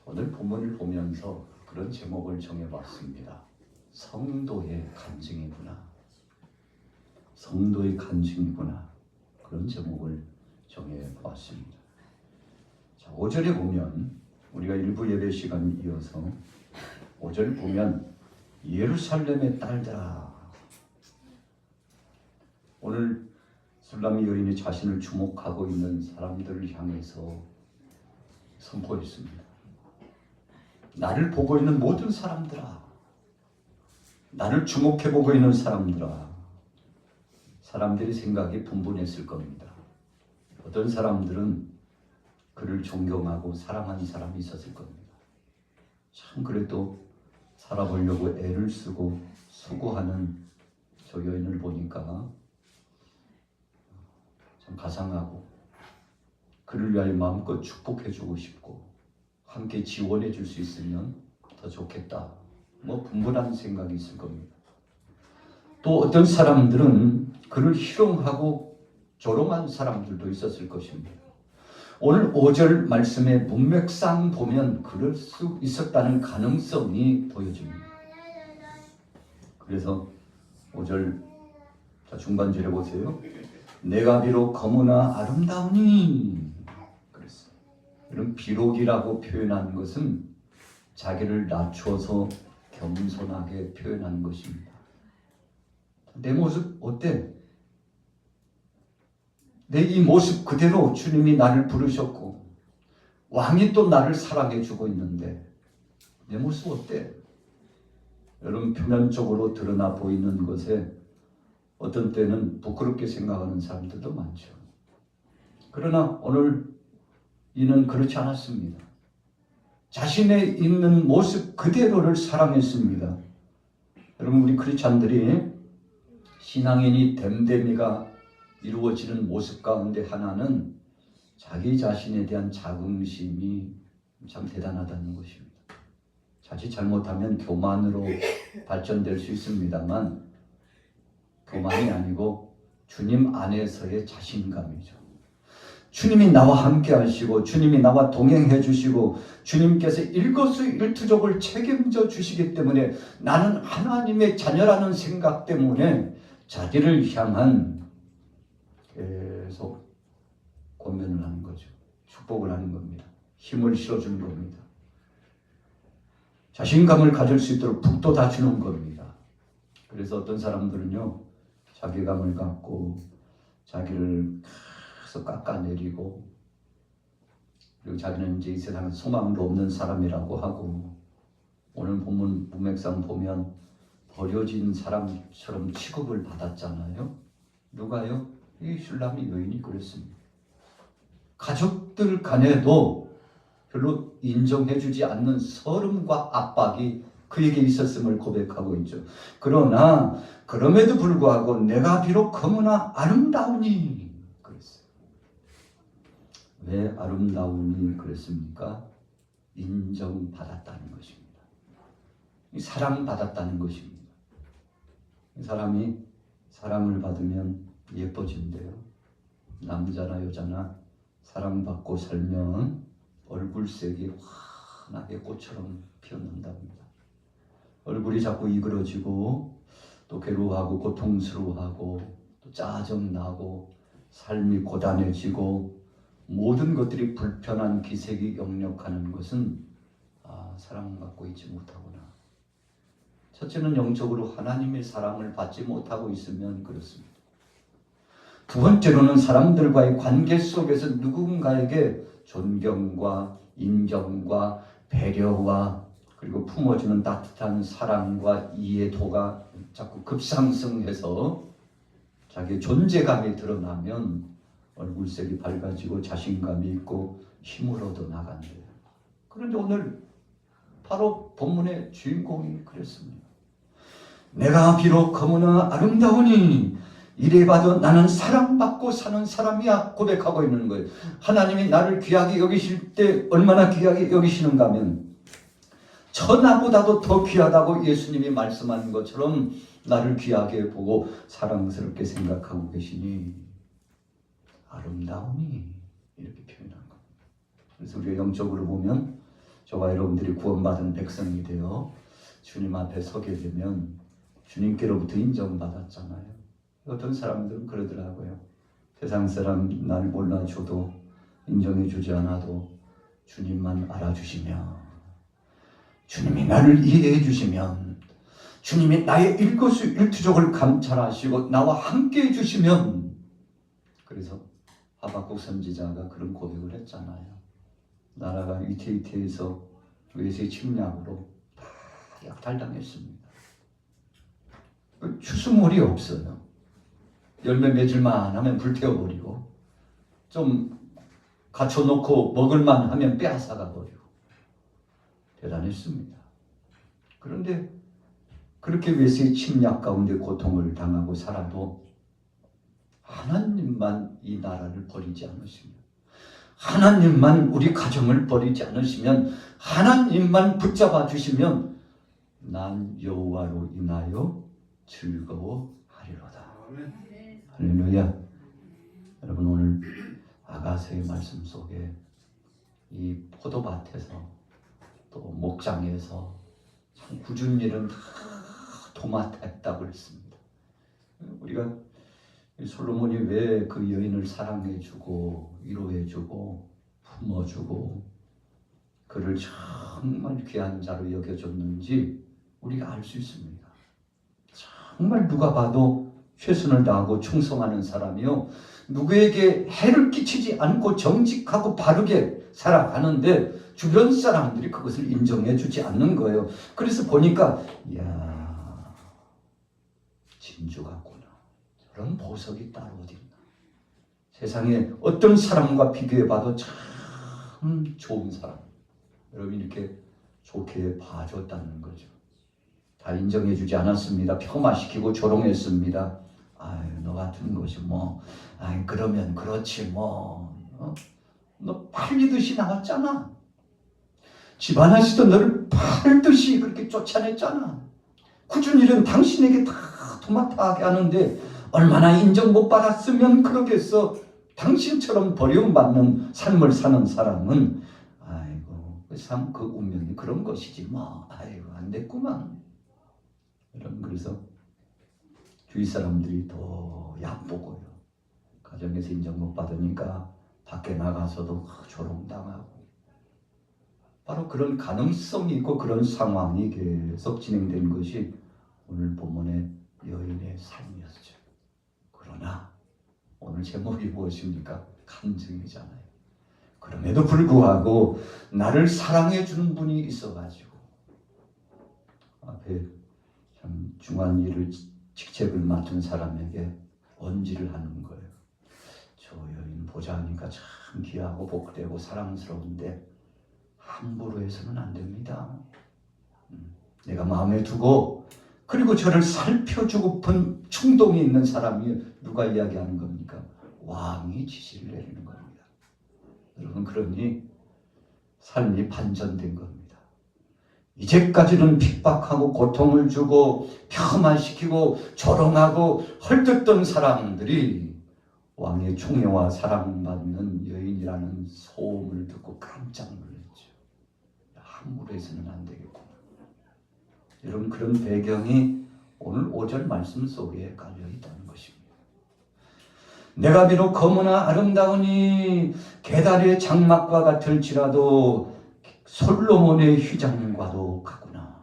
오늘 본문을 보면서 그런 제목을 정해봤습니다. 성도의 간증이구나. 성도의 간증이구나. 그런 제목을 정해보았습니다. 자, 5절에 보면 우리가 일부 예배 시간 이어서 5절 보면 예루살렘의 딸들아. 오늘 술람미 여인이 자신을 주목하고 있는 사람들을 향해서 선포했습니다. 나를 보고 있는 모든 사람들아, 나를 주목해보고 있는 사람들아. 사람들이 생각이 분분했을 겁니다. 어떤 사람들은 그를 존경하고 사랑하는 사람이 있었을 겁니다. 참 그래도 살아보려고 애를 쓰고 수고하는 저 여인을 보니까 참 가상하고 그를 위하여 마음껏 축복해주고 싶고 함께 지원해 줄 수 있으면 더 좋겠다. 분분한 생각이 있을 겁니다. 또 어떤 사람들은 그를 희롱하고 조롱한 사람들도 있었을 것입니다. 오늘 5절 말씀의 문맥상 보면 그럴 수 있었다는 가능성이 보여집니다. 그래서 5절 중반절에 보세요. 내가 비록 검으나 아름다우니 그랬어요. 이런 비록이라고 표현한 것은 자기를 낮춰서 겸손하게 표현하는 것입니다. 내 모습 어때? 내 이 모습 그대로 주님이 나를 부르셨고 왕이 또 나를 사랑해 주고 있는데 내 모습 어때? 여러분 표면적으로 드러나 보이는 것에 어떤 때는 부끄럽게 생각하는 사람들도 많죠. 그러나 오늘 이는 그렇지 않았습니다. 자신의 있는 모습 그대로를 사랑했습니다. 여러분 우리 크리스찬들이 신앙인이 됨됨이가 이루어지는 모습 가운데 하나는 자기 자신에 대한 자긍심이 참 대단하다는 것입니다. 자칫 잘못하면 교만으로 발전될 수 있습니다만 교만이 아니고 주님 안에서의 자신감이죠. 주님이 나와 함께 하시고 주님이 나와 동행해 주시고 주님께서 일거수일투족을 책임져 주시기 때문에 나는 하나님의 자녀라는 생각 때문에 자기를 향한 계속 권면을 하는 거죠. 축복을 하는 겁니다. 힘을 실어주는 겁니다. 자신감을 가질 수 있도록 북돋아 주는 겁니다. 그래서 어떤 사람들은요, 자괴감을 갖고 자기를 계속 깎아내리고 그리고 자기는 이제 이 세상에서 소망도 없는 사람이라고 하고 오늘 본문 문맥상 보면 버려진 사람처럼 취급을 받았잖아요. 누가요? 이 슐라미 여인이 그랬습니다. 가족들 간에도 별로 인정해주지 않는 서름과 압박이 그에게 있었음을 고백하고 있죠. 그러나 그럼에도 불구하고 내가 비록 검으나 아름다우니 그랬어요. 왜 아름다우니 그랬습니까? 인정받았다는 것입니다. 사랑받았다는 것입니다. 이 사람이 사랑을 받으면 예뻐진대요. 남자나 여자나 사랑받고 살면 얼굴색이 환하게 꽃처럼 피어난답니다. 얼굴이 자꾸 이그러지고 또 괴로워하고 고통스러워하고 또 짜증나고 삶이 고단해지고 모든 것들이 불편한 기색이 역력하는 것은 사랑받고 있지 못하구나. 첫째는 영적으로 하나님의 사랑을 받지 못하고 있으면 그렇습니다. 두 번째로는 사람들과의 관계 속에서 누군가에게 존경과 인정과 배려와 그리고 품어주는 따뜻한 사랑과 이해도가 자꾸 급상승해서 자기의 존재감이 드러나면 얼굴색이 밝아지고 자신감이 있고 힘을 얻어 나간대요. 그런데 오늘 바로 본문의 주인공이 그랬습니다. 내가 비록 검으나 아름다우니 이래봐도 나는 사랑받고 사는 사람이야 고백하고 있는 거예요. 하나님이 나를 귀하게 여기실 때 얼마나 귀하게 여기시는가 하면 천하보다도 더 귀하다고 예수님이 말씀하는 것처럼 나를 귀하게 보고 사랑스럽게 생각하고 계시니 아름다우니 이렇게 표현한 겁니다. 그래서 우리가 영적으로 보면 저와 여러분들이 구원받은 백성이 되어 주님 앞에 서게 되면 주님께로부터 인정받았잖아요. 어떤 사람들은 그러더라고요. 세상 사람 날 몰라줘도 인정해주지 않아도 주님만 알아주시면, 주님이 나를 이해해 주시면, 주님이 나의 일거수일투족을 감찰하시고 나와 함께 해주시면, 그래서 하박국 선지자가 그런 고백을 했잖아요. 나라가 위태위태해서 외세 침략으로 다 약탈당했습니다. 추수물이 없어요. 열매 맺을만 하면 불태워버리고, 좀 갖춰놓고 먹을만 하면 빼앗아가 버리고, 대단했습니다. 그런데 그렇게 외세의 침략 가운데 고통을 당하고 살아도 하나님만 이 나라를 버리지 않으시면, 하나님만 우리 가정을 버리지 않으시면, 하나님만 붙잡아 주시면 난 여호와로 인하여 즐거워하리로다. 할렐루야. 여러분, 오늘 아가서의 말씀 속에 이 포도밭에서 또 목장에서 참 굳은 일은 다 도맡았다고 했습니다. 우리가 솔로몬이 왜 그 여인을 사랑해주고 위로해주고 품어주고 그를 정말 귀한 자로 여겨줬는지 우리가 알 수 있습니다. 정말 누가 봐도 최선을 다하고 충성하는 사람이요, 누구에게 해를 끼치지 않고 정직하고 바르게 살아가는데 주변 사람들이 그것을 인정해 주지 않는 거예요. 그래서 보니까 이야, 진주 같구나. 저런 보석이 따로 어디 있나. 세상에 어떤 사람과 비교해 봐도 참 좋은 사람, 여러분 이렇게 좋게 봐줬다는 거죠. 다 인정해 주지 않았습니다. 폄하시키고 조롱했습니다. 아유, 너 같은 것이 뭐, 아이 그러면 그렇지 뭐, 너 팔리듯이 나왔잖아. 집안에서도 너를 팔듯이 그렇게 쫓아냈잖아. 굳은 일은 당신에게 다 도맡아하게 하는데 얼마나 인정 못 받았으면 그러겠어. 당신처럼 버림받는 삶을 사는 사람은 아이고 그 운명이 그런 것이지 뭐. 아이고 안 됐구만. 여러분, 그래서 주위 사람들이 더 얕보고요. 가정에서 인정 못 받으니까 밖에 나가서도 조롱당하고, 바로 그런 가능성이 있고 그런 상황이 계속 진행된 것이 오늘 본문의 여인의 삶이었죠. 그러나 오늘 제목이 무엇입니까? 간증이잖아요. 그럼에도 불구하고 나를 사랑해 주는 분이 있어가지고 앞에 참 중한 일을 직책을 맡은 사람에게 언지를 하는 거예요. 저 여인 보자하니까 참 귀하고 복되고 사랑스러운데 함부로 해서는 안 됩니다. 내가 마음에 두고 그리고 저를 살펴주고픈 충동이 있는 사람이 누가 이야기하는 겁니까? 왕이 지시를 내리는 겁니다. 여러분, 그러니 삶이 반전된 겁니다. 이제까지는 핍박하고 고통을 주고 폄하시키고 조롱하고 헐뜯던 사람들이 왕의 총애와 사랑받는 여인이라는 소음을 듣고 깜짝 놀랐죠. 함부로 해서는 안 되겠구나. 여러분, 그런 배경이 오늘 5절 말씀 속에 깔려 있다는 것입니다. 내가 비록 검으나 아름다우니 계달의 장막과 같을지라도 솔로몬의 휘장과도 같구나.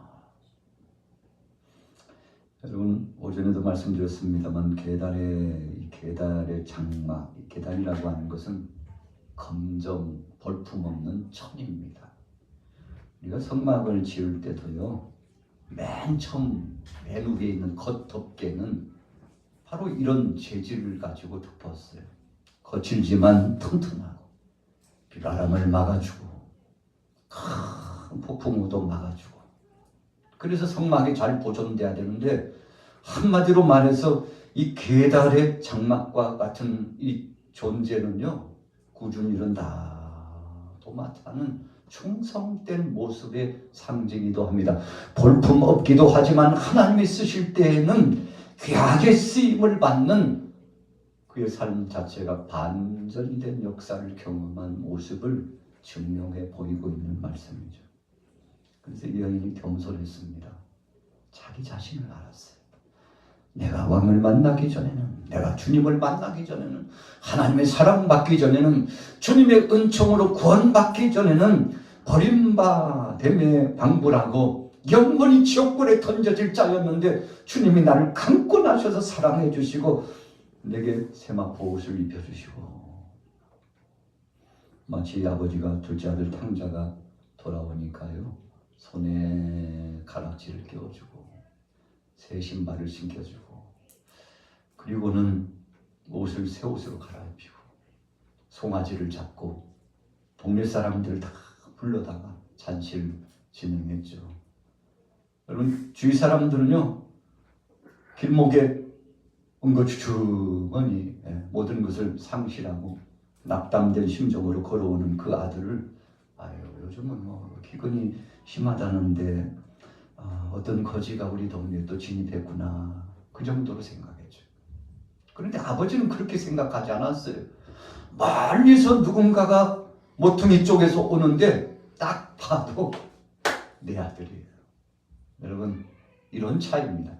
여러분, 오전에도 말씀드렸습니다만 계달의 장막, 계달이라고 하는 것은 검정, 볼품없는 천입니다. 우리가 성막을 지을 때도요, 맨 처음 맨 위에 있는 겉덮개는 바로 이런 재질을 가지고 덮었어요. 거칠지만 튼튼하고 비바람을 막아주고 큰 폭풍우도 막아주고, 그래서 성막이 잘 보존돼야 되는데, 한마디로 말해서 이 계달의 장막과 같은 이 존재는요, 꾸준히 일은 다 도맡아는 충성된 모습의 상징이기도 합니다. 볼품 없기도 하지만 하나님이 쓰실 때에는 귀하게 쓰임을 받는 그의 삶 자체가 반전된 역사를 경험한 모습을 증명해 보이고 있는 말씀이죠. 그래서 이 여인이 겸손했습니다. 자기 자신을 알았어요. 내가 왕을 만나기 전에는, 내가 주님을 만나기 전에는, 하나님의 사랑받기 전에는, 주님의 은총으로 구원받기 전에는 버림받음에 방불하고 영원히 지옥불에 던져질 자였는데 주님이 나를 감고 나셔서 사랑해 주시고 내게 세마포 옷을 입혀주시고, 마치 아버지가 둘째 아들 탕자가 돌아오니까요, 손에 가락지를 끼워주고 새 신발을 신겨주고, 그리고는 옷을 새 옷으로 갈아입히고 송아지를 잡고 동네 사람들 다 불러다가 잔치를 진행했죠. 여러분, 주위 사람들은요, 길목에 은거주주머니 모든 것을 상실하고 낙담된 심정으로 걸어오는 그 아들을, 아유, 요즘은 뭐 기근이 심하다는데 어떤 거지가 우리 동네에 또 진입했구나, 그 정도로 생각했죠. 그런데 아버지는 그렇게 생각하지 않았어요. 멀리서 누군가가 모퉁이 쪽에서 오는데 딱 봐도 내 아들이에요. 여러분, 이런 차이입니다.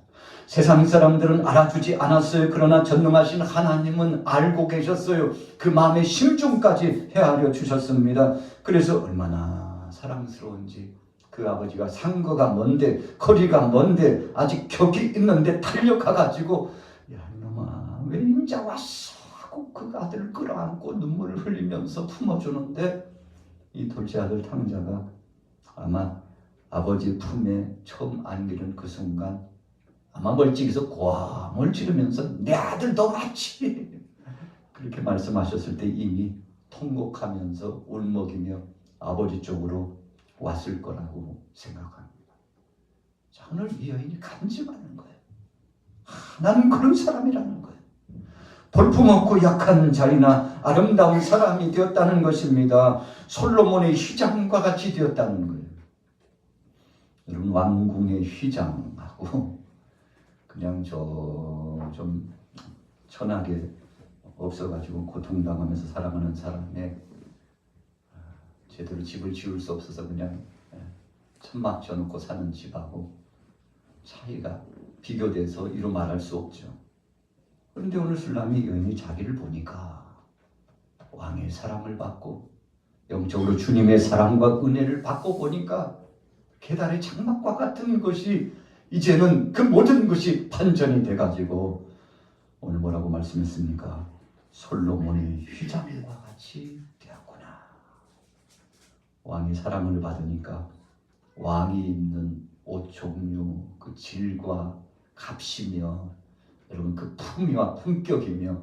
세상 사람들은 알아주지 않았어요. 그러나 전능하신 하나님은 알고 계셨어요. 그 마음의 심중까지 헤아려 주셨습니다. 그래서 얼마나 사랑스러운지, 그 아버지가 상거가 먼데, 거리가 먼데, 아직 격이 있는데 달려가가지고, 야 이놈아 왜 인자 왔어 하고 그 아들을 끌어안고 눈물을 흘리면서 품어주는데, 이 둘째 아들 탕자가 아마 아버지 품에 처음 안기는 그 순간 아마 멀찍이서 고함을 지르면서 내 아들도 맞지, 그렇게 말씀하셨을 때 이미 통곡하면서 울먹이며 아버지 쪽으로 왔을 거라고 생각합니다. 자, 오늘 이 여인이 간증하는 거예요. 나는 그런 사람이라는 거예요. 볼품없고 약한 자이나 아름다운 사람이 되었다는 것입니다. 솔로몬의 휘장과 같이 되었다는 거예요. 여러분, 왕궁의 휘장하고 그냥 좀 천하게 없어가지고 고통당하면서 살아가는 사람의 제대로 집을 지을 수 없어서 그냥 천막 져놓고 사는 집하고 차이가 비교돼서 이루 말할 수 없죠. 그런데 오늘 술람이 여인이 자기를 보니까 왕의 사랑을 받고 영적으로 주님의 사랑과 은혜를 받고 보니까 계달의 장막과 같은 것이 이제는 그 모든 것이 반전이 돼가지고 오늘 뭐라고 말씀했습니까? 솔로몬의 휘장과 같이 되었구나. 왕의 사랑을 받으니까 왕이 입는 옷 종류, 그 질과 값이며 여러분 그 품위와 품격이며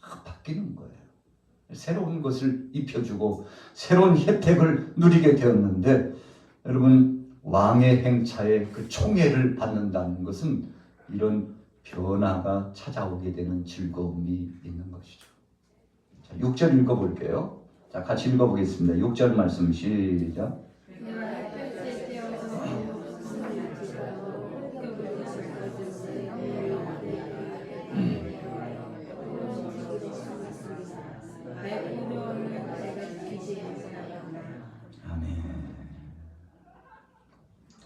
다 바뀌는 거예요. 새로운 것을 입혀주고 새로운 혜택을 누리게 되었는데, 여러분 왕의 행차에 그 총애를 받는다는 것은 이런 변화가 찾아오게 되는 즐거움이 있는 것이죠. 자, 6절 읽어볼게요. 자, 같이 읽어보겠습니다. 6절 말씀 시작.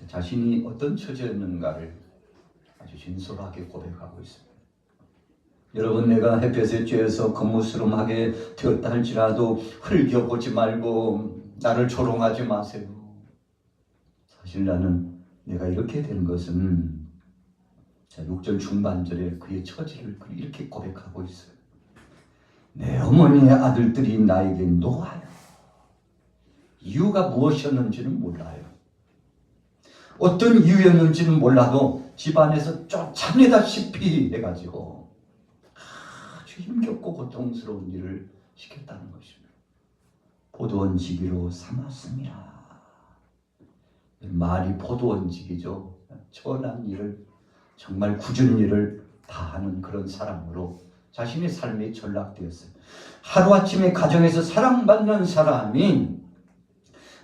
자신이 어떤 처지였는가를 아주 진솔하게 고백하고 있습니다. 여러분, 내가 햇볕에 쬐어서 겉모스름하게 되었다 할지라도 흘겨보지 말고 나를 조롱하지 마세요. 사실 나는 내가 이렇게 된 것은, 자, 6절 중반절에 그의 처지를 이렇게 고백하고 있어요. 내 어머니의 아들들이 나에게 노하여. 이유가 무엇이었는지는 몰라요. 어떤 이유였는지는 몰라도 집안에서 쫓아내다시피 해가지고 아주 힘겹고 고통스러운 일을 시켰다는 것입니다. 포도원지기로 삼았습니다. 말이 포도원지기죠. 천한 일을, 정말 굳은 일을 다 하는 그런 사람으로 자신의 삶이 전락되었어요. 하루아침에 가정에서 사랑받는 사람이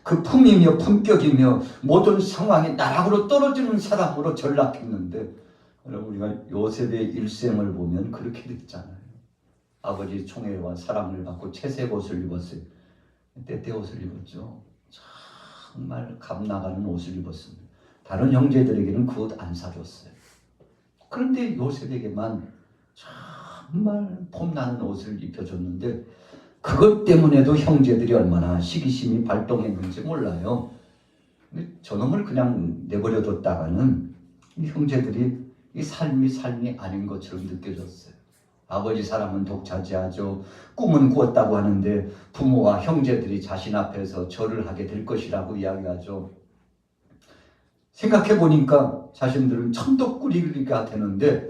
그 품이며 품격이며 모든 상황이 나락으로 떨어지는 사람으로 전락했는데, 여러분 우리가 요셉의 일생을 보면 그렇게 됐잖아요. 아버지 총애와 사랑을 받고 채색 옷을 입었어요. 때때 옷을 입었죠. 참 정말 값 나가는 옷을 입었습니다. 다른 형제들에게는 그 옷 안 사줬어요. 그런데 요셉에게만 정말 폼나는 옷을 입혀줬는데 그것 때문에도 형제들이 얼마나 시기심이 발동했는지 몰라요. 저놈을 그냥 내버려뒀다가는 이 형제들이 이 삶이 아닌 것처럼 느껴졌어요. 아버지 사람은 독차지하죠. 꿈은 꾸었다고 하는데 부모와 형제들이 자신 앞에서 절을 하게 될 것이라고 이야기하죠. 생각해 보니까 자신들은 천덕꾸리가 되는데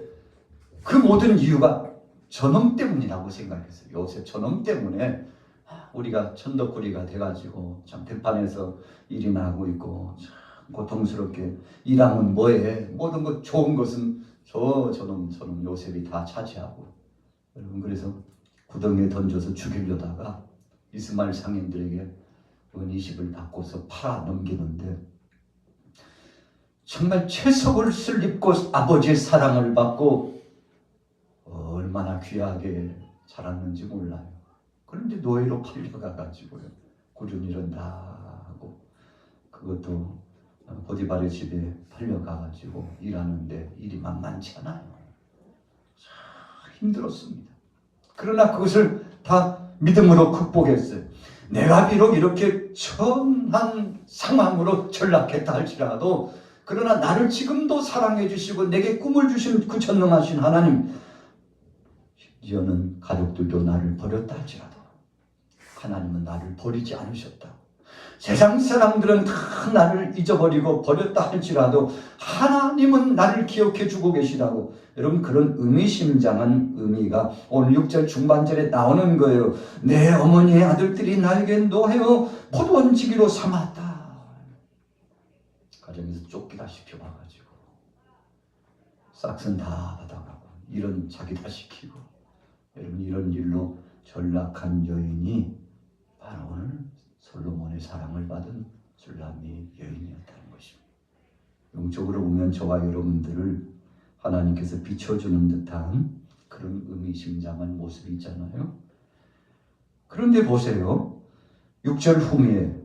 그 모든 이유가 저놈 때문이라고 생각했어요. 요셉 저놈 때문에 우리가 천덕꾸리가 돼가지고 참 들판에서 일이나 하고 있고 참 고통스럽게 일하면 뭐해? 모든 것 좋은 것은 저놈 요셉이 다 차지하고 여러분 그래서 구덩이에 던져서 죽이려다가 이스마엘 상인들에게 은이십을 받고서 팔아 넘기는데 정말 채석을 입고 아버지의 사랑을 받고 얼마나 귀하게 자랐는지 몰라요. 그런데 노예로 팔려가가지고요. 꾸준히 다 하고 그것도 보디발의 집에 팔려가가지고 일하는데 일이 만만치 않아요. 참 힘들었습니다. 그러나 그것을 다 믿음으로 극복했어요. 내가 비록 이렇게 천한 상황으로 전락했다 할지라도 그러나 나를 지금도 사랑해 주시고 내게 꿈을 주신 그 전능하신 하나님 심지어는 가족들도 나를 버렸다 할지라도 하나님은 나를 버리지 않으셨다. 세상 사람들은 다 나를 잊어버리고 버렸다 할지라도 하나님은 나를 기억해 주고 계시다고 여러분 그런 의미심장한 의미가 오늘 6절 중반절에 나오는 거예요. 내 어머니의 아들들이 나에게 노하여 포도원지기로 삼았다. 가정에서 쫓기다시피 와가지고 싹슨 다 받아가고 일은 자기 다 시키고 여러분 이런 일로 전락한 여인이 바로 오늘 솔로몬의 사랑을 받은 술람미 여인이었다는 것입니다. 영적으로 보면 저와 여러분들을 하나님께서 비춰주는 듯한 그런 의미심장한 모습이 있잖아요. 그런데 보세요. 6절 후미에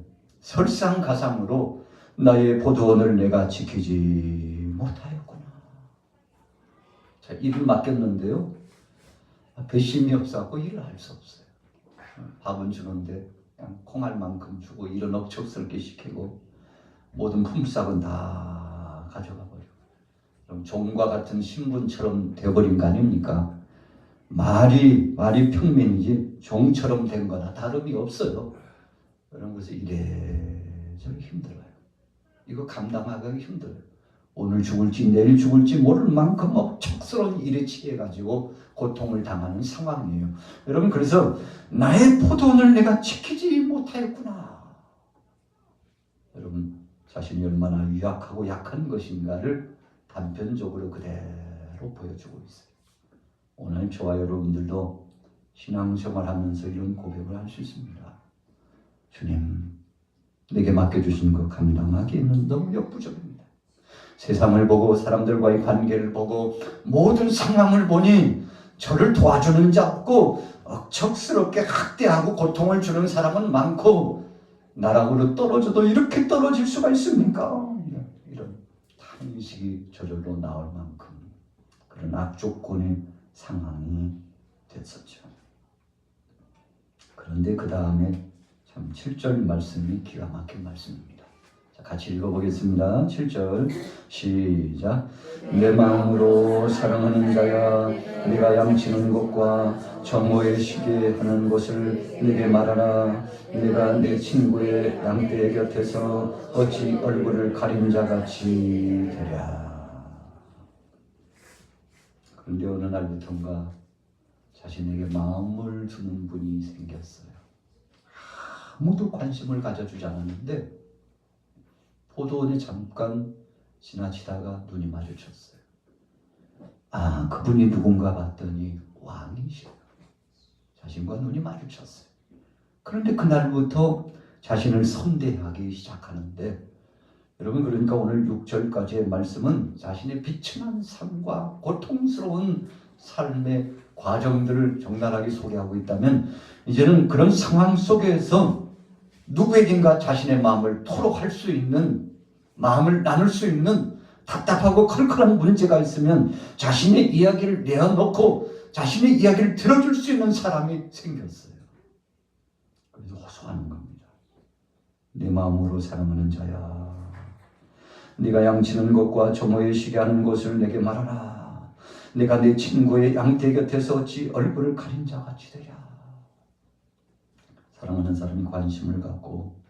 설상가상으로 나의 포도원을 내가 지키지 못하였구나. 자, 일을 맡겼는데요. 배심이 없어서 일을 할 수 없어요. 밥은 주는데 그냥 콩알 만큼 주고 일은 억척스럽게 시키고 모든 품삯은 다 가져가 버리고 그럼 종과 같은 신분처럼 되어버린 거 아닙니까? 말이 평민이지 종처럼 된 거나 다름이 없어요. 그런 것을 이래저래 힘들어요. 이거 감당하기가 힘들어요. 오늘 죽을지 내일 죽을지 모를 만큼 억척스러운 일에 취해가지고 고통을 당하는 상황이에요. 여러분 그래서 나의 포도원을 내가 지키지 못하였구나. 여러분 자신이 얼마나 유약하고 약한 것인가를 단편적으로 그대로 보여주고 있어요. 오늘 저와 여러분들도 신앙생활하면서 이런 고백을 할 수 있습니다. 주님 내게 맡겨주신 거 감당하기에는 너무 역부족입니다. 세상을 보고 사람들과의 관계를 보고 모든 상황을 보니 저를 도와주는 자 없고 억척스럽게 학대하고 고통을 주는 사람은 많고 나락으로 떨어져도 이렇게 떨어질 수가 있습니까? 이런 탄식이 저절로 나올 만큼 그런 악조건의 상황이 됐었죠. 그런데 그 다음에 참 7절 말씀이 기가 막힌 말씀입니다. 자, 같이 읽어보겠습니다. 7절 시작. 내 마음으로 사랑하는 자야 네가 양치는 곳과 정오에 쉬게 하는 곳을 내게 말하라. 내가 내 친구의 양떼의 곁에서 어찌 얼굴을 가린 자같이 되랴. 그런데 어느 날부터인가 자신에게 마음을 주는 분이 생겼어요. 아무도 관심을 가져주지 않았는데 포도원에 잠깐 지나치다가 눈이 마주쳤어요. 아, 그분이 누군가 봤더니 왕이셔요. 자신과 눈이 마주쳤어요. 그런데 그날부터 자신을 선대하기 시작하는데 여러분 그러니까 오늘 6절까지의 말씀은 자신의 비천한 삶과 고통스러운 삶의 과정들을 적나라하게 소개하고 있다면 이제는 그런 상황 속에서 누구에겐가 자신의 마음을 토로할 수 있는, 마음을 나눌 수 있는 답답하고 컬컬한 문제가 있으면 자신의 이야기를 내어놓고 자신의 이야기를 들어줄 수 있는 사람이 생겼어요. 그래서 호소하는 겁니다. 내 마음으로 사랑하는 자야, 네가 양치는 것과 조모에 쉬게 하는 것을 내게 말하라. 내가 내 친구의 양떼 곁에서 어찌 얼굴을 가린 자같이 되랴. 사랑하는 사람이 관심을 갖고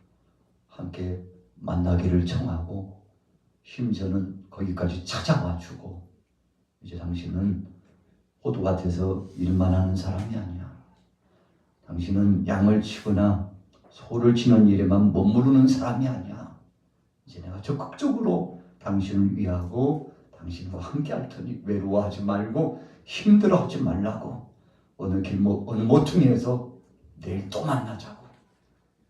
함께 만나기를 청하고 심지어는 거기까지 찾아와 주고, 이제 당신은 호두밭에서 일만 하는 사람이 아니야. 당신은 양을 치거나 소를 치는 일에만 머무르는 사람이 아니야. 이제 내가 적극적으로 당신을 위하고 당신과 함께 할 테니 외로워하지 말고 힘들어하지 말라고. 어느 길목 어느 모퉁이에서 내일 또 만나자고.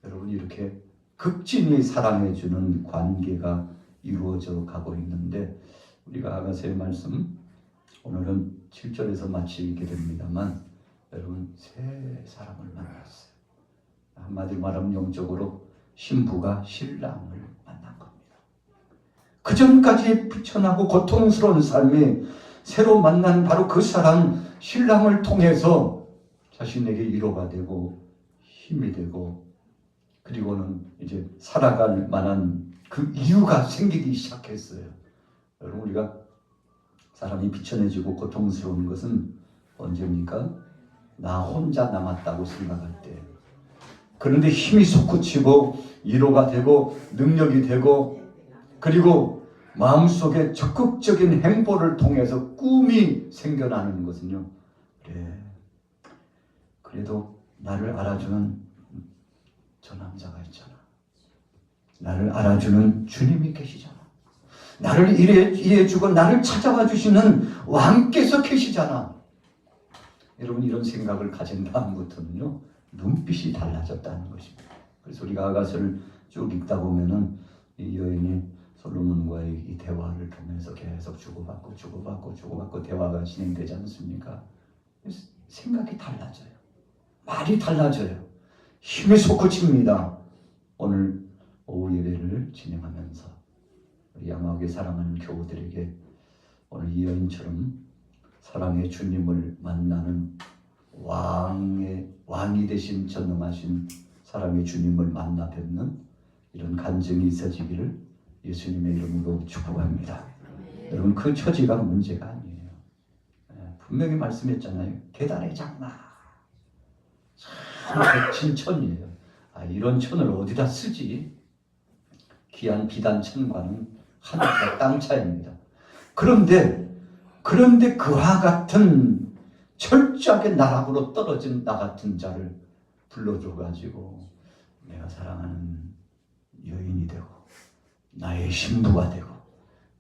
여러분, 이렇게 극진히 사랑해주는 관계가 이루어져 가고 있는데, 우리가 아가서의 말씀 오늘은 7절에서 마치게 됩니다만, 여러분 새 사람을 만났어요. 한마디로 말하면 영적으로 신부가 신랑을 만난 겁니다. 그 전까지 비천하고 고통스러운 삶이 새로 만난 바로 그 사람 신랑을 통해서 자신에게 위로가 되고 힘이 되고, 그리고는 이제 살아갈 만한 그 이유가 생기기 시작했어요. 여러분, 우리가 사람이 비천해지고 고통스러운 것은 언제입니까? 나 혼자 남았다고 생각할 때. 그런데 힘이 솟구치고 위로가 되고 능력이 되고, 그리고 마음속에 적극적인 행보를 통해서 꿈이 생겨나는 것은요, 그래, 그래도 나를 알아주는 저 남자가 있잖아. 나를 알아주는 주님이 계시잖아. 나를 이해해주고 나를 찾아와 주시는 왕께서 계시잖아. 여러분, 이런 생각을 가진 다음부터는요, 눈빛이 달라졌다는 것입니다. 그래서 우리가 아가서를 쭉 읽다 보면은 이 여인이 솔로몬과의 이 대화를 통해서 계속 주고받고 대화가 진행되지 않습니까? 생각이 달라져요. 말이 달라져요. 힘이 솟구칩니다. 오늘 오후 예배를 진행하면서 우리 양호하게 사랑하는 교우들에게 오늘 이 여인처럼 사랑의 주님을 만나는 왕이 되신 전능하신 사랑의 주님을 만나 뵙는 이런 간증이 있어지기를 예수님의 이름으로 축복합니다. 여러분, 그 처지가 문제가 아니에요. 분명히 말씀했잖아요. 계단의 장막. 참 거친 천이에요. 이런 천을 어디다 쓰지? 귀한 비단 천과는 하늘과 땅 차이입니다. 그런데 그와 같은 철저하게 나락으로 떨어진 나 같은 자를 불러줘가지고 내가 사랑하는 여인이 되고 나의 신부가 되고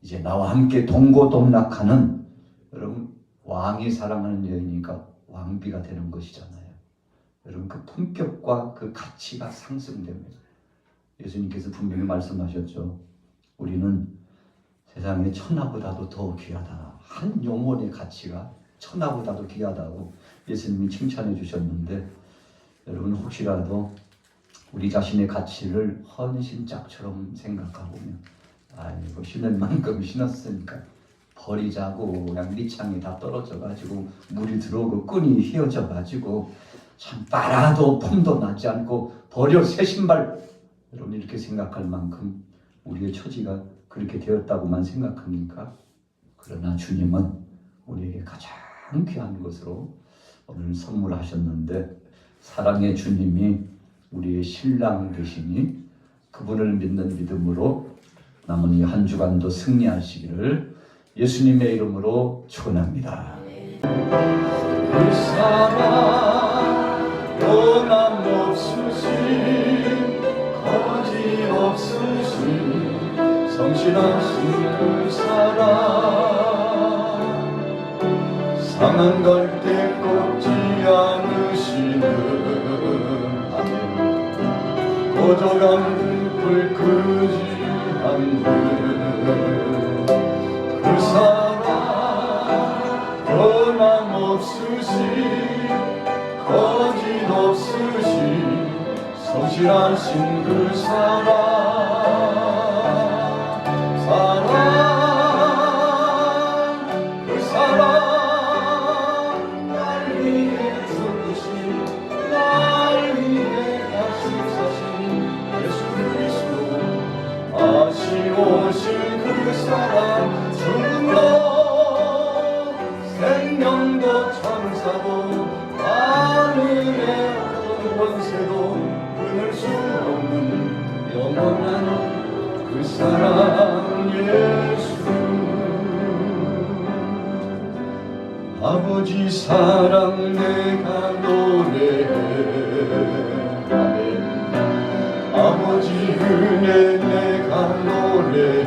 이제 나와 함께 동고동락하는, 여러분, 왕이 사랑하는 여인이니까 왕비가 되는 것이잖아요. 여러분, 그 품격과 그 가치가 상승됩니다. 예수님께서 분명히 말씀하셨죠. 우리는 세상의 천하보다도 더 귀하다. 한 영혼의 가치가 천하보다도 귀하다고 예수님이 칭찬해 주셨는데, 여러분, 혹시라도 우리 자신의 가치를 헌신짝처럼 생각하고면 아이고, 신을 만큼 신었으니까 버리자고, 그냥 밑창이 다 떨어져가지고 물이 들어오고 끈이 휘어져가지고 참 빨아도 폼도 나지 않고 버려 새 신발, 여러분, 이렇게 생각할 만큼 우리의 처지가 그렇게 되었다고만 생각합니까? 그러나 주님은 우리에게 가장 귀한 것으로 오늘 선물하셨는데, 사랑의 주님이 우리의 신랑 되시니 그분을 믿는 믿음으로 남은 이 한 주간도 승리하시기를 예수님의 이름으로 축원합니다. 그 사랑 변함없으신 거짓없으신 성실하신 그 사랑, 상한 갈 때 꺾지 않으시는 고저간 불 끄지 않는 그 사랑, 변함없으신 거짓없으신 성실하신 그 그 사랑 날 위해 죽으신 날 위해 다시 사신 예수 그리스도 아쉬우신 그 사랑 죽음도 생명도 천사도 하늘의 어떤 권세도 끊을 수 없는 영원한 그 사랑 예수 아버지 사랑 내가 노래해 아멘 아버지 은혜 내가 노래해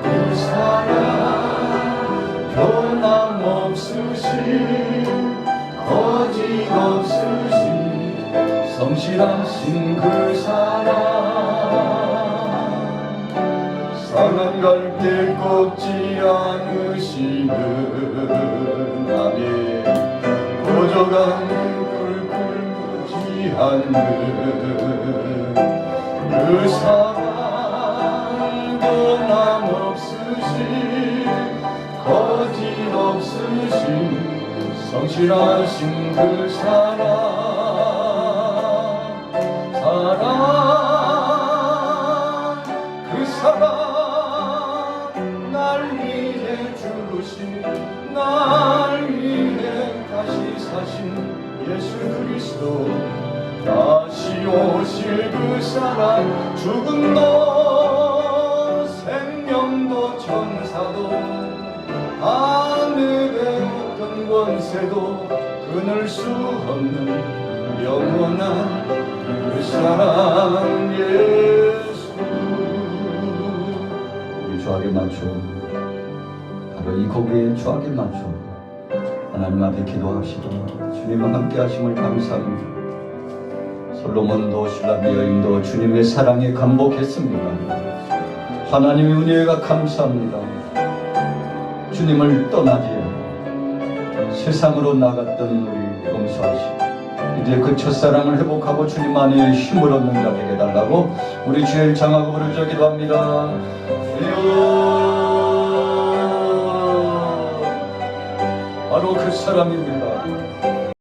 그 사랑 변함없으신 거짓없으신 성실하신 그 사랑 상한 갈대 꺾지 않으시는 아멘 고저간 꿀꿀 묻지 않는 그 사랑 변함없으신 거짓없으신 성실하신 그 사랑 그 사랑 날 위해 죽으신 날 위해 다시 사신 예수 그리스도 다시 오실 그 사랑 죽음도 생명도 천사도 하늘의 어떤 권세도 끊을 수 없는 영원한 그 사랑 예수 우리 주악에 맞춰 바로 이 곡에 주악에 맞춰 하나님 앞에 기도합시다. 주님과 함께 하심을 감사합니다. 솔로몬도 신라비 여인도 주님의 사랑에 감복했습니다. 하나님의 은혜가 감사합니다. 주님을 떠나지 세상으로 나갔던 우리 용서하시고 이제 그 첫사랑을 회복하고 주님 안에 힘을 얻는 자 되게 해달라고 우리 주의 장하고 부르짖어 기도합니다. 주여 바로 그 사람입니다.